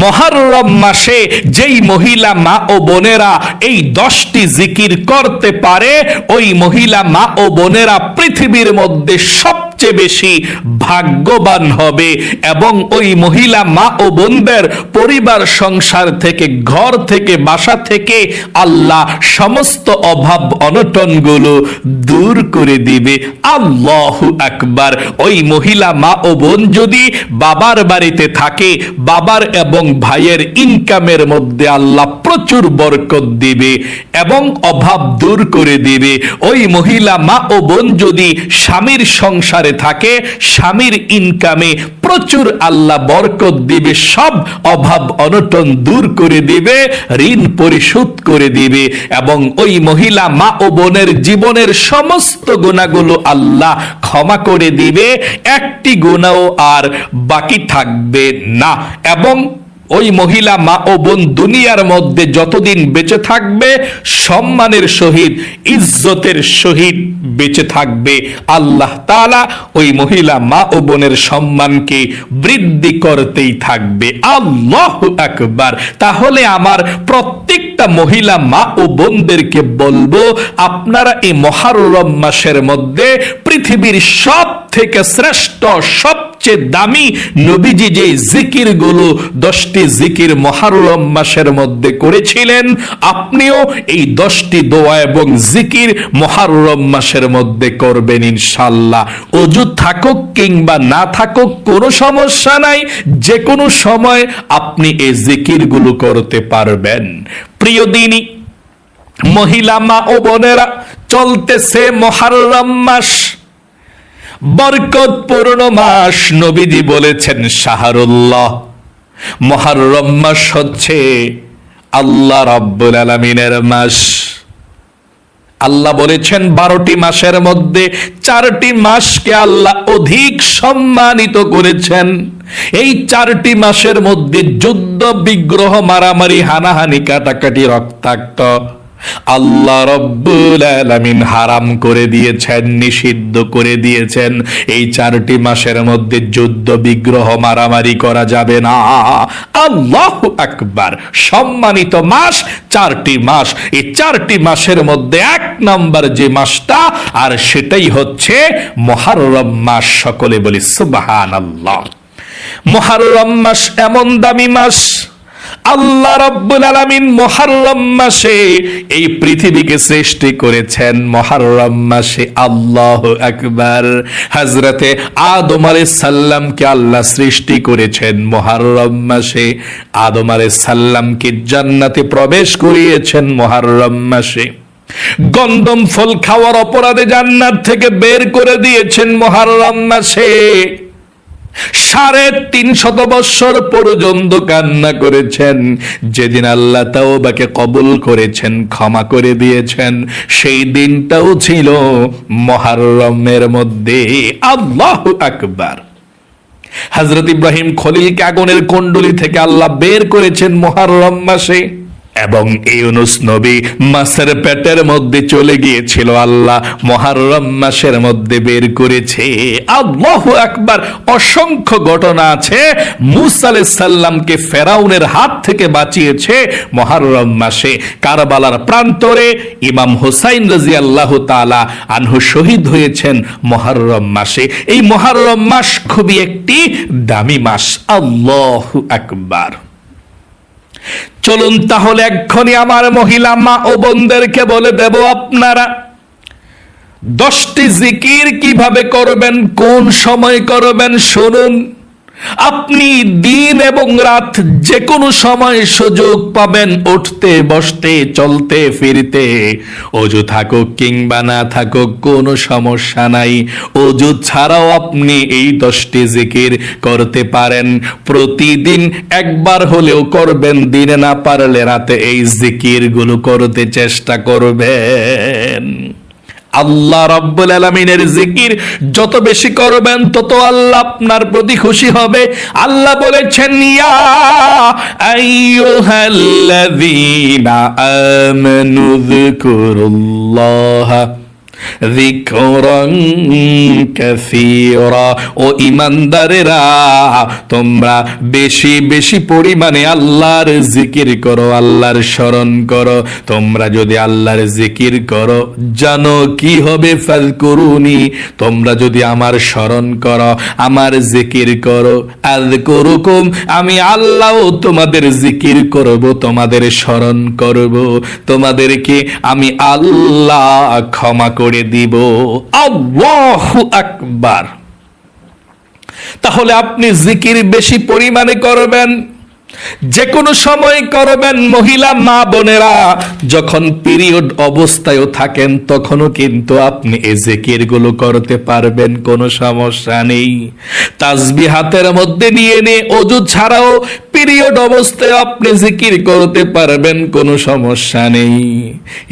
মুহররম মাসে যেই মহিলা মা ও বোনেরা এই 10টি জিকির করতে পারে, ওই মহিলা মা ও বোনেরা পৃথিবীর মধ্যে সবচেয়ে বেশি ভাগ্যবান হবে এবং ওই মহিলা মা ও বোনদের পরিবার সংসার থেকে, ঘর থেকে, বাসা থেকে আল্লাহ সমস্ত অভাব অনটনগুলো দূর করে দিবে। আল্লাহু আকবার। ওই মহিলা মা ও বোন যদি বাবার বাড়িতে থাকে, বাবার এবং ভাইয়ের ইনকামের মধ্যে আল্লাহ প্রচুর বরকত দিবে এবং অভাব দূর করে দিবে। ওই মহিলা মা ও বোন যদি স্বামীর সংসারে থাকে, স্বামীর ইনকামে প্রচুর আল্লাহ বরকত দিবে, সব অভাব অনটন দূর করে দিবে, ঋণ পরিশোধ করে দিবে এবং ওই মহিলা মা ও বোনের জীবনের সমস্ত গুনাহগুলো আল্লাহ ক্ষমা করে দিবে, একটি গুনাহও আর বাকি থাকবে না। এবং ওই মহিলা মা ও বোন দুনিয়ার মধ্যে যতদিন বেঁচে থাকবে সম্মানের সহিত, ইজ্জতের সহিত বেঁচে থাকবে। আল্লাহ তাআলা ওই মহিলা মা ও বোনের সম্মানকে বৃদ্ধি করতেই থাকবে। আল্লাহু আকবার। তাহলে আমার প্রত্যেকটা মহিলা মা ও বোনদেরকে বলবো, আপনারা এই মুহররম মাসের মধ্যে পৃথিবীর সব থেকে শ্রেষ্ঠ, সবচেয়ে দামি নবীজি যে জিকির গুলো 10টি জিকির মুহররম মাসের মধ্যে করেছিলেন, আপনিও এই 10টি দোয়া এবং জিকির মুহররম মাসের মধ্যে করবেন ইনশাআল্লাহ। ওযু থাকুক কিংবা না থাকুক কোনো সমস্যা নাই, যে কোনো সময় আপনি এই জিকির গুলো করতে পারবেন। প্রিয় দিনী মহিলা মা ও বোনেরা, চলতেছে মুহররম মাস, বরকতপূর্ণ মাস। নবীজি বলেছেন শাহরুল্লাহ। মুহররম মাস হচ্ছে আল্লাহ রাব্বুল আলামিনের মাস। আল্লাহ বলেছেন 12টি মাসের মধ্যে 4টি মাসকে আল্লাহ অধিক সম্মানিত করেছেন। এই 4টি মাসের মধ্যে যুদ্ধ, বিগ্রহ, মারামারি, হানাহানি, কাটাকাটি, রক্তাক্ত আল্লাহ রাব্বুল আলামিন হারাম করে দিয়েছেন, নিষিদ্ধ করে দিয়েছেন। এই 4টি মাসের মধ্যে যুদ্ধ, বিগ্রহ, মারামারি করা যাবে না। আল্লাহু আকবার। সম্মানিত মাস 4টি মাস। এই 4টি মাসের মধ্যে 1 নাম্বার যে মাসটা, আর সেটাই হচ্ছে মুহররম মাস। সকলে বলি সুবহানাল্লাহ। মুহররম মাস এমন দামি মাস, আল্লাহ রাব্বুল আলামিন মুহররম মাসে এই পৃথিবীকে সৃষ্টি করেছেন। মুহররম মাসে আল্লাহু আকবার। হযরতে আদম আলাইহিস সালামকে আল্লাহ সৃষ্টি করেছেন মুহররম মাসে। আদম আলাইহিস সালামকে জান্নাতে প্রবেশ করিয়েছেন মুহররম মাসে। গন্ধম ফল খাওয়ার অপরাধে জান্নাত থেকে বের করে দিয়েছেন মুহররম মাসে। 350 বছর পর্যন্ত কান্না করেছেন। যেদিন আল্লাহ তাওবাকে কবুল করেছেন, ক্ষমা করে দিয়েছেন, সেই দিনটাও ছিল মুহররমের মধ্যে। আল্লাহু আকবার। হযরত ইব্রাহিম খলিলকে আগুনের কুণ্ডলী থেকে আল্লাহ বের করেছেন মুহররম মাসে এবং ইউনূস নবী মাছের পেটের মধ্যে চলে গিয়েছিল, আল্লাহ মুহররম মাসের মধ্যে বের করেছে। আল্লাহু আকবার। অসংখ্য ঘটনা আছে। মূসা আলাইহিস সালামকে ফেরাউনের হাত থেকে বাঁচিয়েছে মুহররম মাসে। কারবালার প্রান্তরে ইমাম হুসাইন রাদিয়াল্লাহু তাআলা আনহু শহীদ হয়েছেন মুহররম মাসে। এই মুহররম মাস খুবই একটি দামি মাস। আল্লাহু আকবার। চলুন তাহলে এক্ষুনি আমার মহিলা মা ও বোনদেরকে বলে দেব, আপনারা 10টি জিকির কিভাবে করবেন, কোন সময় করবেন শুনুন। আপনি দিন এবং রাত যে কোনো সময় সুযোগ পাবেন, উঠতে, বসতে, চলতে, ফিরতে, ওযু থাকুক কিংবা না থাকুক কোনো সমস্যা নাই। ওযু ছাড়াও আপনি এই 10টি জিকির করতে পারেন। প্রতিদিন একবার হলেও করবেন, দিনে না পারলে রাতে এই জিকিরগুলো করতে চেষ্টা করবেন। আল্লাহ রাব্বুল আলামিনের জিকির যত বেশি করবেন তত আল্লাহ আপনার প্রতি খুশি হবে। আল্লাহ বলেছেন, ইয়া আইয়ুহাল্লাযীনা আমানু যিকুরুল্লাহ যিকরান কাসীরা। ও ঈমানদারেরা, তোমরা বেশি বেশি পরিমাণে আল্লাহর জিকির করো, আল্লাহর স্মরণ করো। তোমরা যদি আল্লাহর জিকির করো, জানো কি হবে? ফাযকুরুনি, তোমরা যদি আমার স্মরণ করো, আমার জিকির করো, আযকুরুকুম, আমি আল্লাহ তোমাদের জিকির করব, তোমাদের স্মরণ করব, তোমাদেরকে আমি আল্লাহ ক্ষমা করে দিব। আল্লাহু আকবার। তাহলে আপনি জিকির বেশি পরিমাণে করবেন, যে কোনো সময় করবেন। মহিলা মা বোনেরা, যখন পিরিয়ড অবস্থায়ও থাকেন তখনও কিন্তু আপনি এই জিকির গুলো করতে পারবেন, কোনো সমস্যা নেই। তাসবিহ হাতের মধ্যে নিয়ে ওযু ছাড়াও পিরিয়ড অবস্থায় আপনি জিকির করতে পারবেন, কোনো সমস্যা নেই।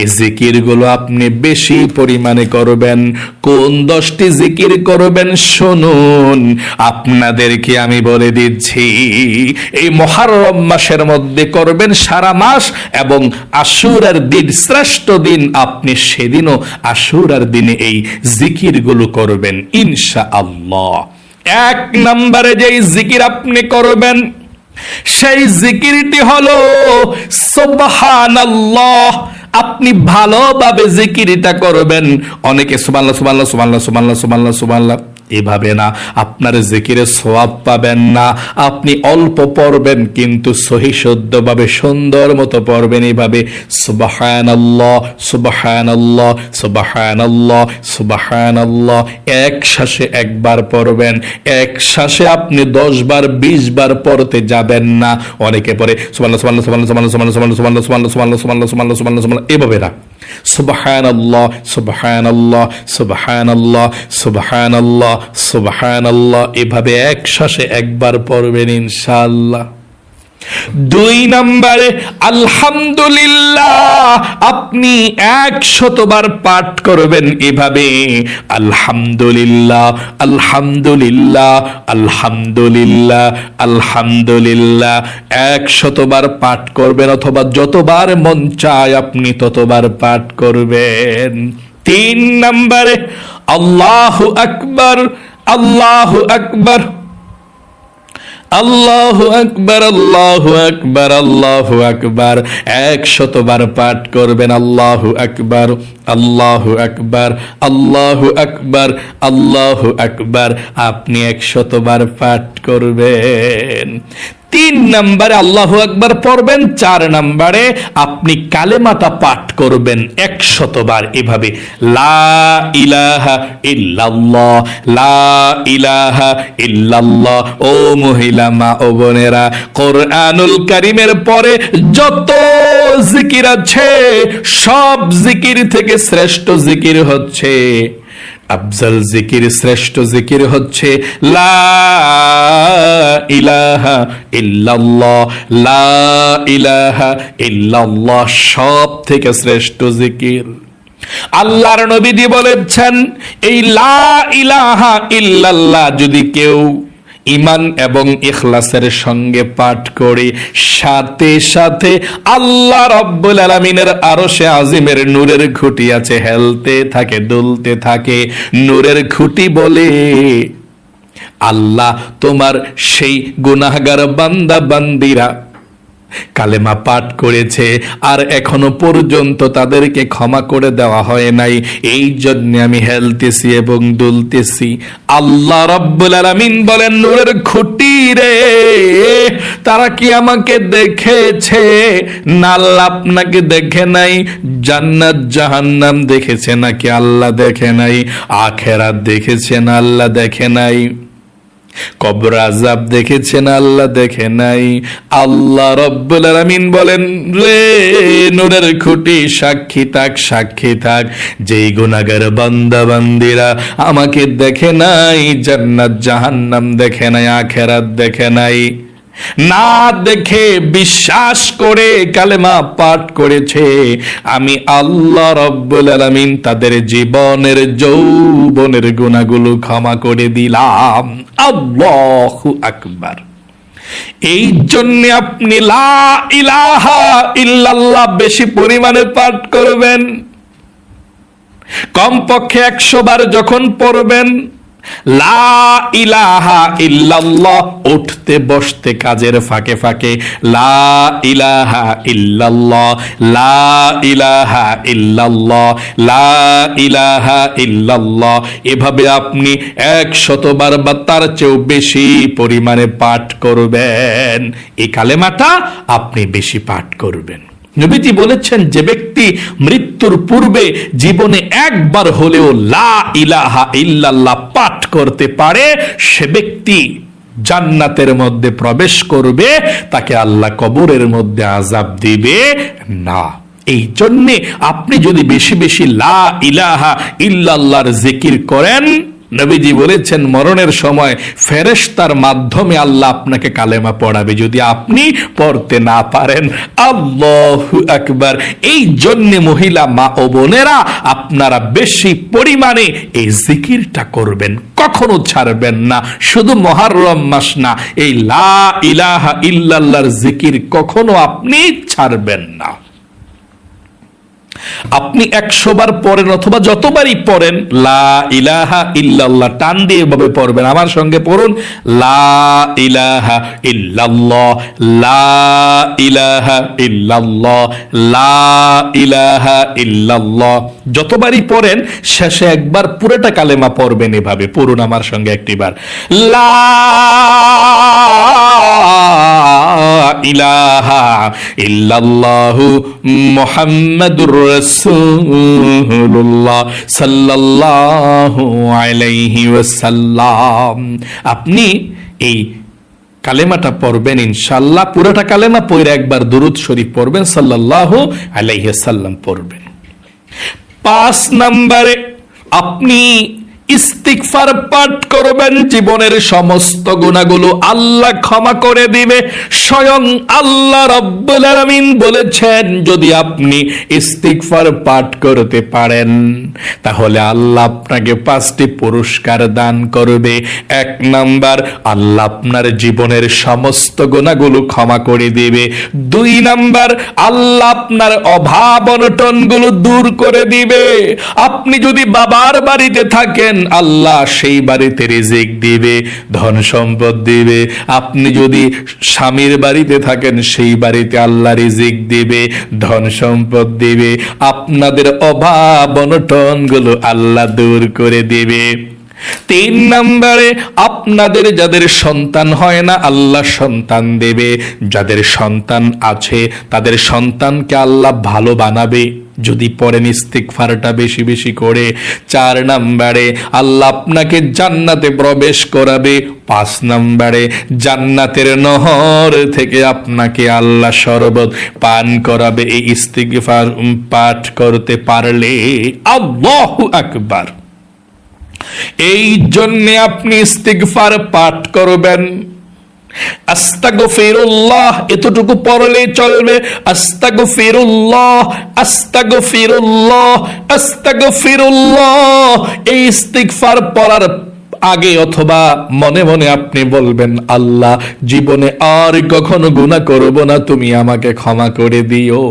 এই জিকির গুলো আপনি বেশি পরিমাণে করবেন। কোন 10টি জিকির করবেন শুনুন, আপনাদেরকে আমি বলে দিচ্ছি। এই মুহররম মাসের মধ্যে করবেন সারা মাস, এবং আশুরার দিন শ্রেষ্ঠ দিন, আপনি সেদিনও আশুরার দিনে এই জিকির গুলো করবেন ইনশাআল্লাহ। 1 নম্বরে যেই জিকির আপনি করবেন সেই জিকিরটি হলো সুবহানাল্লাহ। আপনি ভালোভাবে জিকিরটা করবেন। অনেকে সুবহানাল্লাহ সুবহানাল্লাহ সুবহানাল্লাহ সুবহানাল্লাহ সুবহানাল্লাহ সুবহানাল্লাহ এভাবে না, আপনার জিকিরে সওয়াব পাবেন না। আপনি অল্প পড়বেন কিন্তু সহি শুদ্ধভাবে সুন্দর মতো পড়বেন। এইভাবে সুবহানাল্লাহ সুবহানাল্লাহ সুবহানাল্লাহ সুবহানাল্লাহ এক শ্বাসে একবার পড়বেন। এক শ্বাসে আপনি 10 বার 20 বার পড়তে যাবেন না। অনেকে পড়ে সুবহানাল্লাহ সুবহানাল্লাহ সুবহানাল্লাহ সুবহানাল্লাহ সুবহানাল্লাহ সুবহানাল্লাহ সুবহানাল্লাহ সুবহানাল্লাহ সুবহানাল্লাহ সুবহানাল্লাহ এভাবে না, সুবহানাল্লাহ সুবহানাল্লাহ সুবহানাল্লাহ সুবহানাল্লাহ সুবহানাল্লাহ এভাবে এক শ্বাসে একবার পড়বেন ইনশাআল্লাহ। 2 নম্বরে আলহামদুলিল্লাহ আপনি 100 বার পাঠ করবেন এভাবে, আলহামদুলিল্লাহ আলহামদুলিল্লাহ আলহামদুলিল্লাহ আলহামদুলিল্লাহ 100 বার পাঠ করবেন, অথবা যতবার মন চায় আপনি ততবার পাঠ করবেন। 3 নম্বরে আল্লাহু আকবার আল্লাহু আকবার আল্লাহু আকবার আল্লাহু আকবার আল্লাহু আকবার 100 বার পাঠ করবেন। আল্লাহু আকবার আল্লাহু আকবার আল্লাহু আকবার আল্লাহু আকবার আপনি 100 বার পাঠ করবেন। 3 নম্বরে আল্লাহু আকবার পড়বেন। 4 নম্বরে আপনি কালেমাটা পাঠ করবেন 100 বার এভাবে, লা ইলাহা ইল্লাল্লাহ লা ইলাহা ইল্লাল্লাহ। ও মহিলা মা ও বোনেরা, কোরআনুল কারীমের পরে যত জিকির আছে সব জিকির থেকে শ্রেষ্ঠ জিকির হচ্ছে, আফজল জিকির, শ্রেষ্ঠ জিকির হচ্ছে লা ইলাহা ইল্লাল্লাহ লা ইলাহা ইল্লাল্লাহ, সব থেকে শ্রেষ্ঠ জিকির। আল্লাহর নবীজি বলেছেন, এই লা ইলাহা ইল্লাল্লাহ যদি কেউ ঈমান এবং ইখলাসের সঙ্গে পাঠ করে, সাথে সাথে আল্লাহ রাব্বুল আলামিনের আরশে আজিমের নূরের খুঁটি আছে, হেলতে থাকে দুলতে থাকে। নূরের খুঁটি বলে, আল্লাহ তোমার সেই গুনাহগার বান্দা বান্দিরা কালেমা পাঠ করেছে আর এখনো পর্যন্ত তাদেরকে ক্ষমা করে দেওয়া হয় নাই, এই জন্য আমি হেলতেছি এবং দুলতেছি। আল্লাহ রাব্বুল আলামিন বলেন, নূরের খুঁটি রে, তারা কি আমাকে দেখেছে? না, আল্লাহ আপনাকে দেখে নাই। জান্নাত জাহান্নাম দেখেছে নাকি? আল্লাহ দেখে নাই। আখিরাত দেখেছেন? আল্লাহ দেখে নাই। কবর আযাব দেখেছেন? আল্লাহ দেখে নাই। আল্লাহ রাব্বুল আলামিন বলেন, রে নূরের খুঁটি সাক্ষী থাক, সাক্ষী থাক, যেই গুনাহগার বান্দা বান্দিরা আমাকে দেখে নাই, জান্নাত জাহান্নাম দেখে নাই, আখিরাত দেখে নাই, না দেখে বিশ্বাস করে কালেমা পাঠ করেছে, আমি আল্লাহ রাব্বুল আলামিন তাদের জীবনের যৌবনের গুনাহগুলো ক্ষমা করে দিলাম। আল্লাহু আকবার। এই জন্য আপনি লা ইলাহা ইল্লাল্লাহ বেশি পরিমাণে পাঠ করবেন। কমপক্ষে 100 বার যখন পড়বেন, লা ইলাহা ইল্লাল্লাহ, উঠতে বসতে কাজের ফাঁকে ফাঁকে লা ইলাহা ইল্লাল্লাহ, লা ইলাহা ইল্লাল্লাহ, লা ইলাহা ইল্লাল্লাহ, এভাবে আপনি 100 বার বা তার চেয়েও বেশি পরিমাণে পাঠ করবেন। এই কালেমাটা আপনি বেশি পাঠ করবেন। নবীজি বলেছেন, যে ব্যক্তি মৃত্যুর পূর্বে জীবনে একবার হলেও লা ইলাহা ইল্লাল্লাহ পাঠ করতে পারে, সে ব্যক্তি জান্নাতের মধ্যে প্রবেশ করবে, তাকে আল্লাহ কবরের মধ্যে আযাব দিবে না। এই জন্যে আপনি যদি বেশি বেশি লা ইলাহা ইল্লাল্লাহর জিকির করেন, নবীজি বলেছেন মরণের সময় ফেরেশতার মাধ্যমে আল্লাহ আপনাকে কালেমা পড়াবে, যদি আপনি পড়তে না পারেন। আল্লাহু আকবার। এই জন্য মহিলা মা ও বোনেরা, আপনারা বেশি পরিমাণে এই জিকিরটা করবেন, কখনো ছাড়বেন না। শুধু মুহররম মাস না, এই লা ইলাহা ইল্লাল্লাহর জিকির কখনো আপনি ছাড়বেন না। আপনি 100 বার পড়েন অথবা যতবারই পড়েন, লা ইলাহা ইল্লাল্লাহ টান দিয়ে এভাবে পড়বেন। আমার সঙ্গে পড়ুন, লা ইলাহা ইল্লাল্লাহ, লা ইলাহা ইল্লাল্লাহ, লা ইলাহা ইল্লাল্লাহ। যতবারই পড়েন শেষে একবার পুরোটা কালেমা পড়বেন। এভাবে পড়ুন আমার সঙ্গে একটিবার, লা ইলাহা ইল্লাল্লাহু মুহাম্মাদুর রাসূলুল্লাহ সাল্লাল্লাহু আলাইহি ওয়াসাল্লাম। আপনি এই কালেমাটা পড়বেন ইনশাআল্লাহ। পুরোটা কালেমা পড়ে একবার দুরূদ শরীফ পড়বেন, সাল্লাল্লাহু আলাইহি ওয়াসাল্লাম পড়বেন। 5 নম্বরে আপনি ইস্তিগফার পাঠ করবেন। জীবনের সমস্ত গুনাহগুলো আল্লাহ ক্ষমা করে দিবে। স্বয়ং আল্লাহ রাব্বুল আলামিন বলেছেন, যদি আপনি ইস্তিগফার পাঠ করতে পারেন তাহলে আল্লাহ আপনাকে 5টি পুরস্কার দান করবে। 1 নাম্বার, আল্লাহ আপনার জীবনের সমস্ত গুনাহগুলো ক্ষমা করে দিবে। 2 নাম্বার, আল্লাহ আপনার অভাব অনটনগুলো দূর করে দিবে। আপনি যদি বাবার বাড়িতে থাকেন, আল্লাহ সেই বাড়িতে রিজিক দিবে, ধন সম্পদ দিবে। আপনি যদি স্বামীর বাড়িতে থাকেন, সেই বাড়িতে আল্লাহ রিজিক দিবে, ধন সম্পদ দিবে। আপনাদের অভাব অনটন গুলো আল্লাহ দূর করে দিবে। 3 নম্বরে, আপনাদের যাদের সন্তান হয় না, আল্লাহ সন্তান দেবে। যাদের সন্তান আছে তাদের সন্তানকে আল্লাহ ভালো বানাবে যদি পড়েন ইস্তিগফারটা বেশি বেশি করে। 4 নম্বরে, আল্লাহ আপনাকে জান্নাতে প্রবেশ করাবে। 5 নম্বরে, জান্নাতের নহর থেকে আপনাকে আল্লাহ শরবত পান করাবে এই ইস্তিগফার পাঠ করতে পারলে। আল্লাহু আকবার। এই জন্য আপনি ইস্তিগফার পাঠ করবেন। আস্তাগফিরুল্লাহ এতটুকু পড়লেই চলবে। আস্তাগফিরুল্লাহ, আস্তাগফিরুল্লাহ, আস্তাগফিরুল্লাহ। এই ইস্তিগফার পড়ার আগে অথবা মনে মনে আপনি বলবেন, আল্লাহ জীবনে আর কখনো গুনাহ করব না, তুমি আমাকে ক্ষমা করে দিও।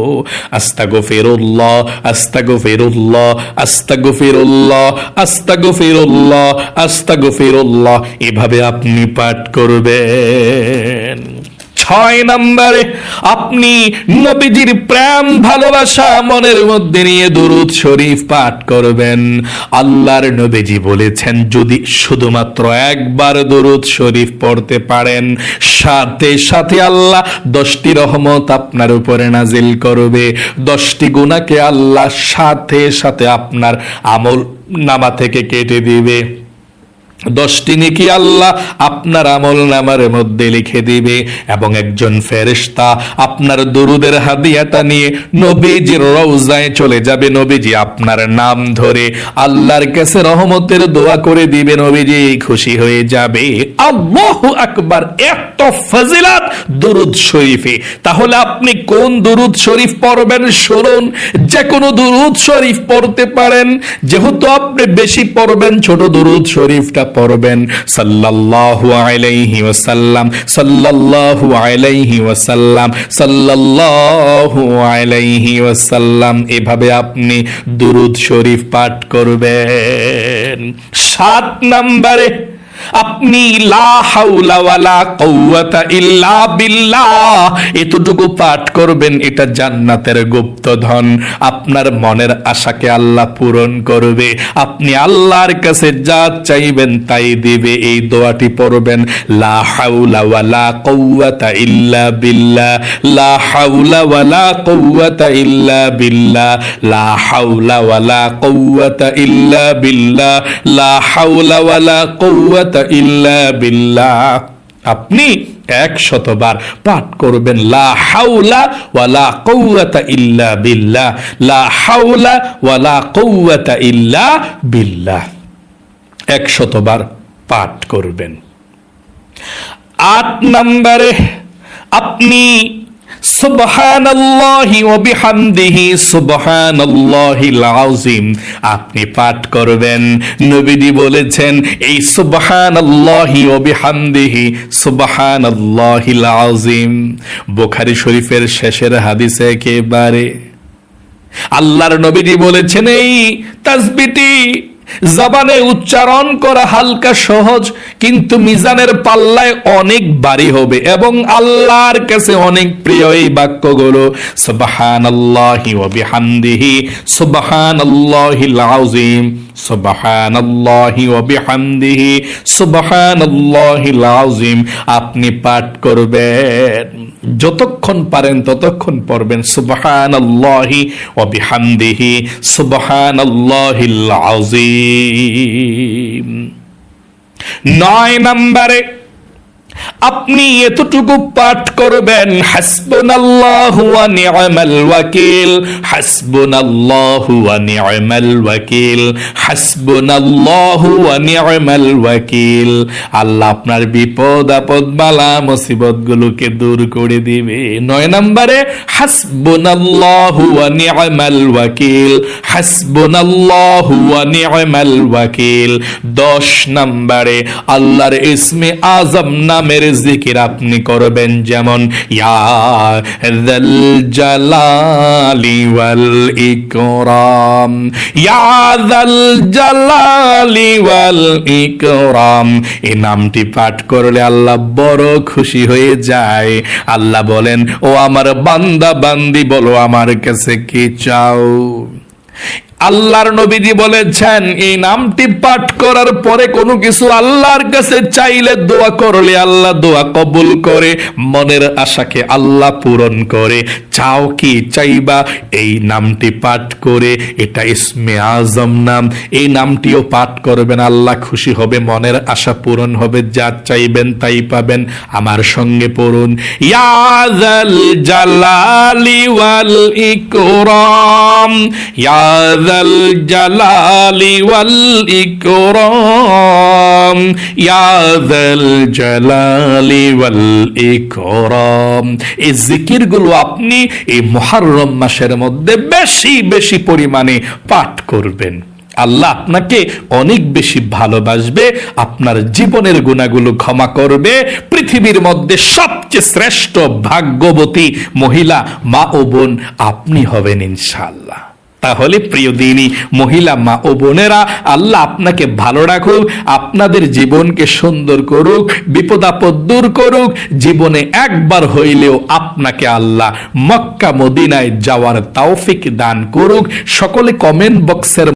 আস্তাগফিরুল্লাহ, আস্তাগফিরুল্লাহ, আস্তাগফিরুল্লাহ, আস্তাগফিরুল্লাহ, আস্তাগফিরুল্লাহ, এভাবে আপনি পাঠ করবেন। 6 নম্বরে, আপনি নবীজির প্রেম ভালোবাসা মনের মধ্যে নিয়ে দুরূদ শরীফ পাঠ করবেন। আল্লাহর নবীজি বলেছেন, যদি শুধুমাত্র একবার দুরূদ শরীফ পড়তে পারেন, সাথে সাথে আল্লাহ 10টি রহমত আপনার উপরে নাজিল করবে। 10টি গুনাহকে আল্লাহ সাথে সাথে আপনার আমল নামা থেকে কেটে দিবে। 10টি নেকি আল্লাহ আপনার আমল নামার মধ্যে লিখে দিবে। এবং একজন ফেরেশতা আপনার দুরুদের হাদিয়াটা নিয়ে নবীজির রওজায় চলে যাবে। নবীজি আপনার নাম ধরে আল্লাহর কাছে রহমতের দোয়া করে দিবে, নবীজি খুশি হয়ে যাবে। আল্লাহু আকবার। এত ফজিলত দুরুদ শরীফে। তাহলে আপনি কোন দুরুদ শরীফ পড়বেন শুনুন। যে কোনো দুরুদ শরীফ পড়তে পারেন। যেহেতু আপনি বেশি পড়বেন, ছোট দুরুদ শরীফটা পড়বেন সাল্লাল্লাহু আলাইহি ওয়াসাল্লাম, সাল্লাল্লাহু আলাইহি ওয়াসাল্লাম, সাল্লাল্লাহু আলাইহি ওয়াসাল্লাম, এভাবে আপনি দুরূদ শরীফ পাঠ করবেন। 7 নম্বরে আপনি লা হাওলা ওয়ালা কুওয়াতা ইল্লা বিল্লাহ এতটুকু পাঠ করবেন। এটা জান্নাতের গুপ্তধন। আপনার মনের আশাকে আল্লাহ পূরণ করবে। আপনি আল্লাহর কাছে যা চাইবেন তাই দিবে। এই দোয়াটি পড়বেন, লা হাওলা ওয়ালা কুওয়াতা ইল্লা বিল্লাহ, লা হাওলা ওয়ালা কুওয়াতা ইল্লা বিল্লাহ, লা হাওলা ওয়ালা কুওয়াতা ইল্লা বিল্লাহ, লা হাওলা ওয়ালা কুওয়াতা ইল্লা বিল্লাহ। আপনি 100 বার পাঠ করবেন, লা হাওলা ওয়ালা কুওয়াতা ইল্লা বিল্লাহ, লা হাওলা ওয়ালা কুওয়াতা ইল্লা বিল্লাহ। 100 বার পাঠ করবেন। 8 নম্বরে আপনি সুবহানাল্লাহি ওয়া বিহামদিহি সুবহানাল্লাহিল আযীম আপনি পাঠ করবেন। নবীজি বলেছেন এই সুবহানাল্লাহি ওয়া বিহামদিহি সুবহানাল্লাহিল আযীম বুখারী শরীফের শেষের হাদিসে একেবারে আল্লাহর নবীজি বলেছেন এই তাসবিহটি জবানে উচ্চারণ করা হালকা সহজ, কিন্তু মিজানের পাল্লায় অনেক ভারী হবে এবং আল্লাহর কাছে অনেক প্রিয় এই বাক্যগুলো সুবহানাল্লাহি ওয়া বিহামদিহি সুবহানাল্লাহিল আযীম, সুবহানাল্লাহি ওয়া বিহামদিহি সুবহানাল্লাহিল আযীম আপনি পাঠ করবেন। যতক্ষণ পারেন ততক্ষণ পড়বেন সুবহানাল্লাহি ওয়া বিহামদিহি সুবহানাল্লাহিল আযীম। 9 নম্বরে আপনি এতটুকু পাঠ করবেন, হাসবুনাল্লাহু ওয়া নি'মাল ওয়াকিল, হাসবুনাল্লাহু ওয়া নি'মাল ওয়াকিল, হাসবুনাল্লাহু ওয়া নি'মাল ওয়াকিল। আল্লাহ আপনার বিপদ আপদ বালা মুসিবত গুলোকে দূর করে দিবে। 9 নম্বরে হাসবুনাল্লাহু ওয়া নি'মাল ওয়াকিল, হাসবুনাল্লাহু ওয়া নি'মাল ওয়াকিল। 10 নম্বরে আল্লাহর ইসমে আযম নামের জিকির আপনি করবেন, যেমন ইয়া যাল জালালি ওয়াল ইকরাম, ইয়া যাল জালালি ওয়াল ইকরাম। এই নামটি পাঠ করলে আল্লাহ বড় খুশি হয়ে যায়। আল্লাহ বলেন, ও আমার বান্দা বান্দি বলো আমার কাছে কি চাও। আল্লাহর নবীজি বলেছেন এই নামটি পাঠ করার পরে কোনো কিছু আল্লাহর কাছে চাইলে দোয়া করলে আল্লাহ দোয়া কবুল করে, মনের আশাকে আল্লাহ পূরণ করে। চাও কি চাইবা এই নামটি পাঠ করে, এটা ইসমে আজম নাম, এই নামটিও পাঠ করবেন, আল্লাহ খুশি হবে, মনের আশা পূরণ হবে, যা চাইবেন তাই পাবেন। আমার সঙ্গে পড়ুন, ইয়া যাল জালালি ওয়াল ইকরাম, ইয়া যাল জালালি ওয়াল ইকরাম, ইয়া যাল জালালি ওয়াল ইকরাম। এই জিকিরগুলো আপনি এই মুহররম মাসের মধ্যে বেশি বেশি পরিমাণে পাঠ করবেন। আল্লাহ আপনাকে অনেক বেশি ভালোবাসবে, আপনার জীবনের গুনাহগুলো ক্ষমা করবে। পৃথিবীর মধ্যে সবচেয়ে শ্রেষ্ঠ ভাগ্যবতী মহিলা মা ও বোন আপনি হবেন ইনশাআল্লাহ। তাহলে প্রিয় দিনী মহিলা মা ও বোনেরা, আল্লাহ আপনাকে ভালো রাখুক, আপনাদের জীবনকে সুন্দর করুক, বিপদ আপদ দূর করুক। জীবনে একবার হইলেও আপনাকে আল্লাহ মক্কা মদিনায় যাওয়ার তৌফিক দান করুক। সকলে কমেন্ট বক্সের